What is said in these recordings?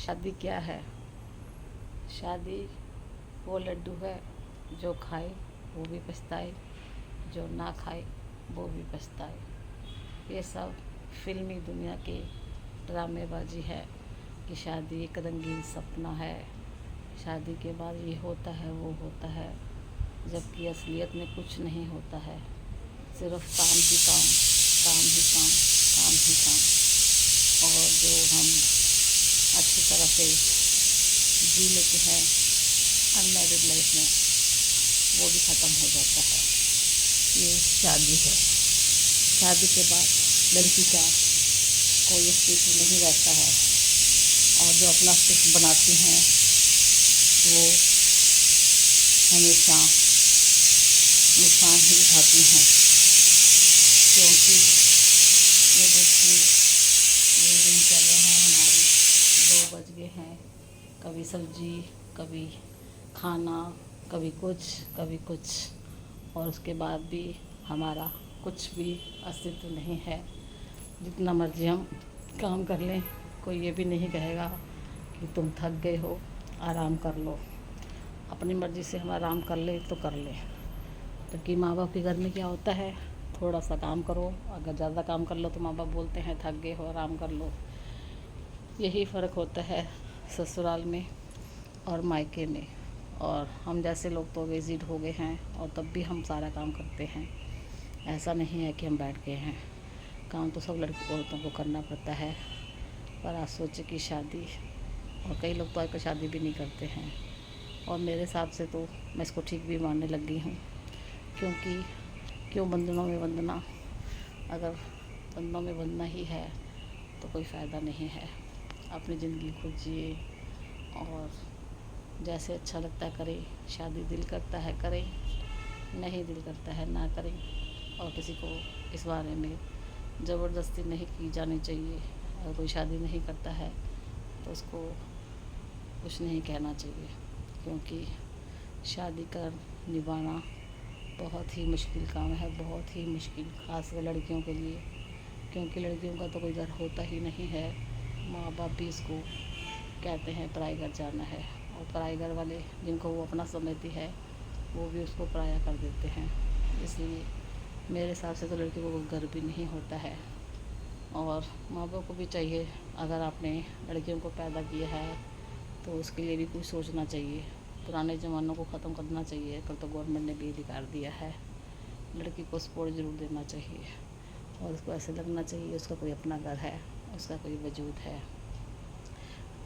शादी क्या है? शादी वो लड्डू है जो खाए वो भी पछताए, जो ना खाए वो भी पछताए। ये सब फिल्मी दुनिया की ड्रामेबाजी है कि शादी एक रंगीन सपना है, शादी के बाद ये होता है वो होता है, जबकि असलियत में कुछ नहीं होता है। सिर्फ काम ही काम, काम ही काम, काम ही काम। और जो हम अच्छी तरह से जी लेते हैं अनमैरिड लाइफ में, वो भी ख़त्म हो जाता है। ये शादी है। शादी के बाद लड़की का कोई अस्तित्व नहीं रहता है, और जो अपना अस्तित्व बनाती हैं वो हमेशा नुकसान ही उठाती हैं। क्योंकि ये देखिए, ये दिन चल रहा है हमारी, 2 बज गए हैं, कभी सब्जी, कभी खाना, कभी कुछ, और उसके बाद भी हमारा कुछ भी अस्तित्व नहीं है। जितना मर्जी हम काम कर लें, कोई ये भी नहीं कहेगा कि तुम थक गए हो, आराम कर लो। अपनी मर्ज़ी से हम आराम कर ले तो कर लें। क्योंकि माँ बाप के घर में क्या होता है, थोड़ा सा काम करो, अगर ज़्यादा काम कर लो तो माँ बाप बोलते हैं थक गए हो, आराम कर लो। यही फ़र्क होता है ससुराल में और मायके में। और हम जैसे लोग तो एजिड हो गए हैं, और तब भी हम सारा काम करते हैं। ऐसा नहीं है कि हम बैठ गए हैं, काम तो सब लड़की औरतों को करना पड़ता है। पर आज सोचे कि शादी, और कई लोग तो आजकल शादी भी नहीं करते हैं, और मेरे हिसाब से तो मैं इसको ठीक भी मानने लगी हूँ। क्योंकि क्यों बंधनों में बंधना, अगर बंधनों में बंधना ही है तो कोई फ़ायदा नहीं है। अपनी ज़िंदगी खुद जिए, और जैसे अच्छा लगता है करें। शादी दिल करता है करें, नहीं दिल करता है ना करें। और किसी को इस बारे में ज़बरदस्ती नहीं की जानी चाहिए। अगर कोई शादी नहीं करता है तो उसको कुछ नहीं कहना चाहिए, क्योंकि शादी का निभाना बहुत ही मुश्किल काम है, बहुत ही मुश्किल, ख़ास कर लड़कियों के लिए। क्योंकि लड़कियों का तो कोई घर होता ही नहीं है। माँ बाप भी इसको कहते हैं पराई घर जाना है, और पराई घर वाले जिनको वो अपना समझती है वो भी उसको पराया कर देते हैं। इसलिए मेरे हिसाब से तो लड़कियों को घर भी नहीं होता है। और माँ बाप को भी चाहिए, अगर आपने लड़कियों को पैदा किया है तो उसके लिए भी कुछ सोचना चाहिए। पुराने ज़मानों को ख़त्म करना चाहिए। कल तो गवर्नमेंट ने भी अधिकार दिया है, लड़की को सपोर्ट ज़रूर देना चाहिए, और उसको ऐसे लगना चाहिए उसका कोई अपना घर है, उसका कोई वजूद है।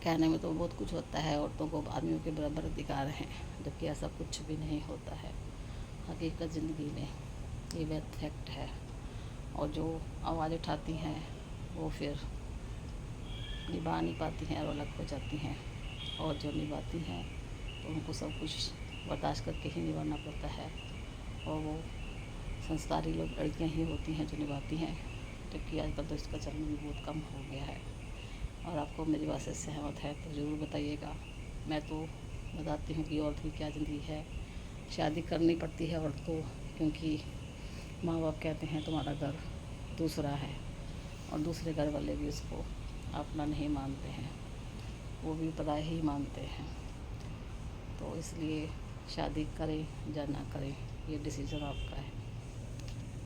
कहने में तो बहुत कुछ होता है, औरतों को आदमियों के बराबर अधिकार हैं, जबकि ऐसा कुछ भी नहीं होता है हकीकत ज़िंदगी में। ये बात फैक्ट है। और जो आवाज़ उठाती हैं वो फिर निभा नहीं पाती हैं और अलग हो जाती हैं, और जो निभाती हैं तो उनको सब कुछ बर्दाश्त करके ही निभाना पड़ता है। और वो संस्कारी लोग लड़कियां ही होती हैं जो निभाती हैं, जबकि आजकल तो इसका चलन भी बहुत कम हो गया है। और आपको मेरी बात से सहमत है तो ज़रूर बताइएगा। मैं तो बताती हूँ कि औरत की क्या ज़िंदगी है। शादी करनी पड़ती है औरत को, क्योंकि माँ बाप कहते हैं तुम्हारा घर दूसरा है, और दूसरे घर वाले भी उसको अपना नहीं मानते हैं, वो भी पराया ही मानते हैं। तो इसलिए शादी करें या ना करें, ये डिसीज़न आपका है।